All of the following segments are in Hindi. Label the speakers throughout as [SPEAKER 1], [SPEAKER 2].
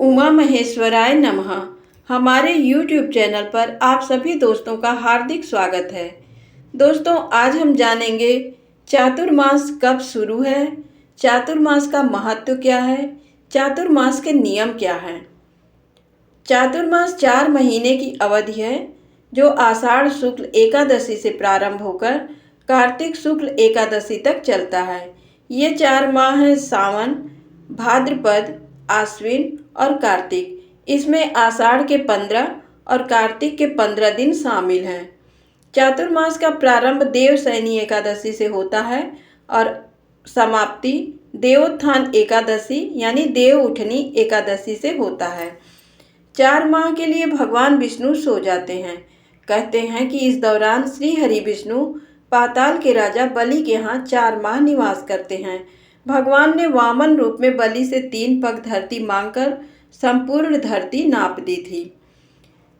[SPEAKER 1] उमा महेश्वराय नमः। हमारे YouTube चैनल पर आप सभी दोस्तों का हार्दिक स्वागत है। दोस्तों, आज हम जानेंगे चातुर्मास कब शुरू है, चातुर्मास का महत्व क्या है, चातुर्मास के नियम क्या हैं। चातुर्मास 4 महीने की अवधि है जो आषाढ़ शुक्ल एकादशी से प्रारंभ होकर कार्तिक शुक्ल एकादशी तक चलता है। ये 4 माह हैं सावन, भाद्रपद, आश्विन और कार्तिक। इसमें आषाढ़ के 15 और कार्तिक के 15 दिन शामिल हैं। चातुर्मास का प्रारंभ देवशयनी एकादशी से होता है और समाप्ति देवोत्थान एकादशी यानी देव उठनी एकादशी से होता है। 4 माह के लिए भगवान विष्णु सो जाते हैं। कहते हैं कि इस दौरान श्री हरि विष्णु पाताल के राजा बलि के यहाँ 4 माह निवास करते हैं। भगवान ने वामन रूप में बलि से 3 पग धरती मांगकर संपूर्ण धरती नाप दी थी।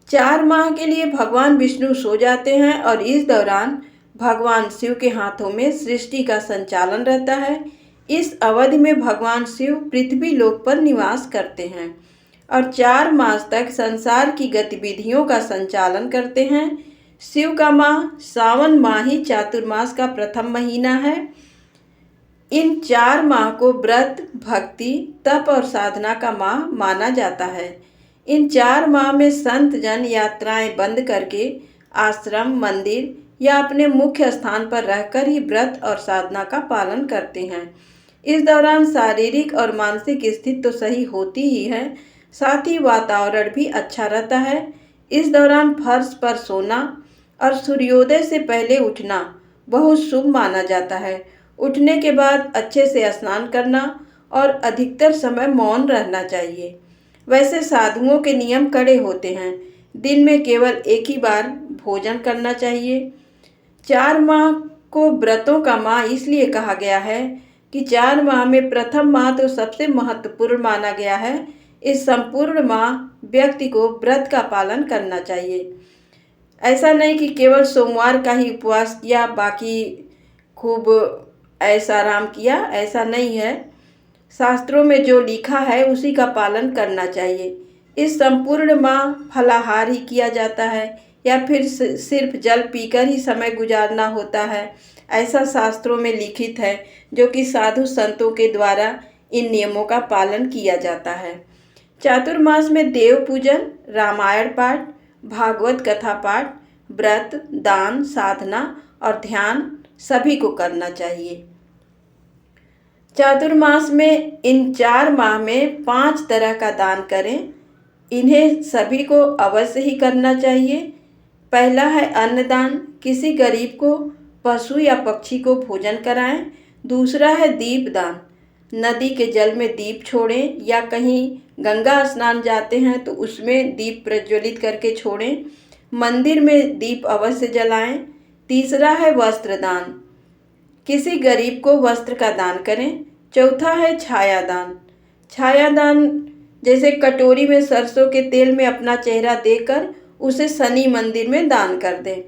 [SPEAKER 1] 4 माह के लिए भगवान विष्णु सो जाते हैं और इस दौरान भगवान शिव के हाथों में सृष्टि का संचालन रहता है। इस अवधि में भगवान शिव पृथ्वी लोक पर निवास करते हैं और 4 मास तक संसार की गतिविधियों का संचालन करते हैं। शिव का माह सावन माह ही चातुर्मास का प्रथम महीना है। इन 4 माह को व्रत, भक्ति, तप और साधना का माह माना जाता है। इन 4 माह में संत जन यात्राएं बंद करके आश्रम, मंदिर या अपने मुख्य स्थान पर रहकर ही व्रत और साधना का पालन करते हैं। इस दौरान शारीरिक और मानसिक स्थिति तो सही होती ही है, साथ ही वातावरण भी अच्छा रहता है। इस दौरान फर्श पर सोना और सूर्योदय से पहले उठना बहुत शुभ माना जाता है। उठने के बाद अच्छे से स्नान करना और अधिकतर समय मौन रहना चाहिए। वैसे साधुओं के नियम कड़े होते हैं। दिन में केवल एक ही बार भोजन करना चाहिए। 4 माह को व्रतों का माह इसलिए कहा गया है कि 4 माह में प्रथम माह तो सबसे महत्वपूर्ण माना गया है। इस संपूर्ण माह व्यक्ति को व्रत का पालन करना चाहिए। ऐसा नहीं कि केवल सोमवार का ही उपवास किया, बाकी खूब ऐसा आराम किया, ऐसा नहीं है। शास्त्रों में जो लिखा है उसी का पालन करना चाहिए। इस संपूर्ण माह फलाहार ही किया जाता है या फिर सिर्फ जल पीकर ही समय गुजारना होता है, ऐसा शास्त्रों में लिखित है, जो कि साधु संतों के द्वारा इन नियमों का पालन किया जाता है। चातुर्मास में देव पूजन, रामायण पाठ, भागवत कथा पाठ, व्रत, दान, साधना और ध्यान सभी को करना चाहिए। चातुर्मास में इन 4 माह में 5 तरह का दान करें। इन्हें सभी को अवश्य ही करना चाहिए। पहला है अन्नदान, किसी गरीब को, पशु या पक्षी को भोजन कराएं। दूसरा है दीपदान, नदी के जल में दीप छोड़ें या कहीं गंगा स्नान जाते हैं तो उसमें दीप प्रज्वलित करके छोड़ें। मंदिर में दीप अवश्य जलाएं। तीसरा है वस्त्रदान, किसी गरीब को वस्त्र का दान करें। चौथा है छायादान, छायादान जैसे कटोरी में सरसों के तेल में अपना चेहरा देकर उसे शनि मंदिर में दान कर दें।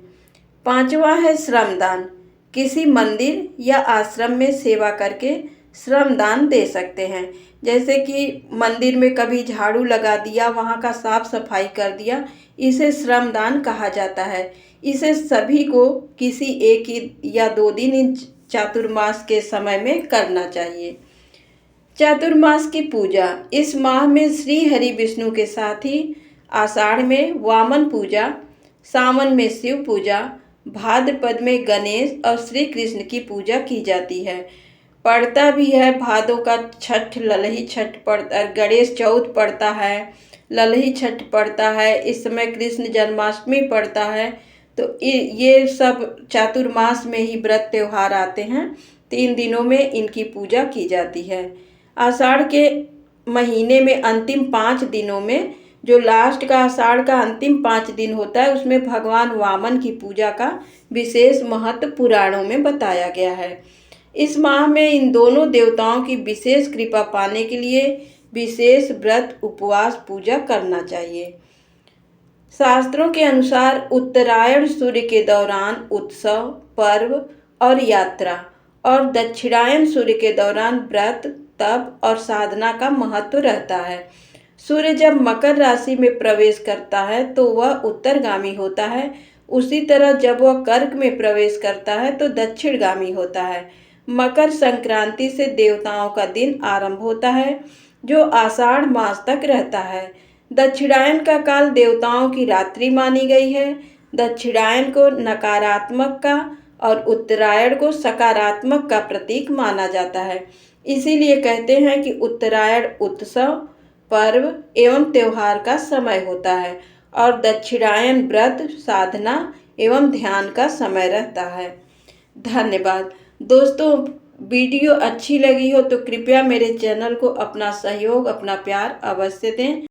[SPEAKER 1] 5वां है श्रमदान, किसी मंदिर या आश्रम में सेवा करके श्रमदान दे सकते हैं। जैसे कि मंदिर में कभी झाड़ू लगा दिया, वहाँ का साफ सफाई कर दिया, इसे श्रमदान कहा जाता है। इसे सभी को किसी एक या 2 दिन इन चातुर्मास के समय में करना चाहिए। चातुर्मास की पूजा, इस माह में श्री हरि विष्णु के साथ ही आषाढ़ में वामन पूजा, सावन में शिव पूजा, भाद्रपद में गणेश और श्री कृष्ण की पूजा की जाती है। पड़ता भी है भादों का छठ, ललही छठ पड़ता, गणेश चौथ पड़ता है, ललही छठ पड़ता है, इस समय कृष्ण जन्माष्टमी पड़ता है। तो ये सब चातुर्मास में ही व्रत त्यौहार आते हैं। 3 दिनों में इनकी पूजा की जाती है। आषाढ़ के महीने में अंतिम 5 दिनों में, जो लास्ट का आषाढ़ का अंतिम 5 दिन होता है, उसमें भगवान वामन की पूजा का विशेष महत्व पुराणों में बताया गया है। इस माह में इन दोनों देवताओं की विशेष कृपा पाने के लिए विशेष व्रत, उपवास, पूजा करना चाहिए। शास्त्रों के अनुसार उत्तरायण सूर्य के दौरान उत्सव, पर्व और यात्रा और दक्षिणायन सूर्य के दौरान व्रत, तप और साधना का महत्व रहता है। सूर्य जब मकर राशि में प्रवेश करता है तो वह उत्तरगामी होता है। उसी तरह जब वह कर्क में प्रवेश करता है तो दक्षिणगामी होता है। मकर संक्रांति से देवताओं का दिन आरंभ होता है, जो आषाढ़ मास तक रहता है। दक्षिणायन का काल देवताओं की रात्रि मानी गई है। दक्षिणायन को नकारात्मक का और उत्तरायण को सकारात्मक का प्रतीक माना जाता है। इसीलिए कहते हैं कि उत्तरायण उत्सव, पर्व एवं त्योहार का समय होता है और दक्षिणायन व्रत, साधना एवं ध्यान का समय रहता है। धन्यवाद दोस्तों। वीडियो अच्छी लगी हो तो कृपया मेरे चैनल को अपना सहयोग, अपना प्यार अवश्य दें।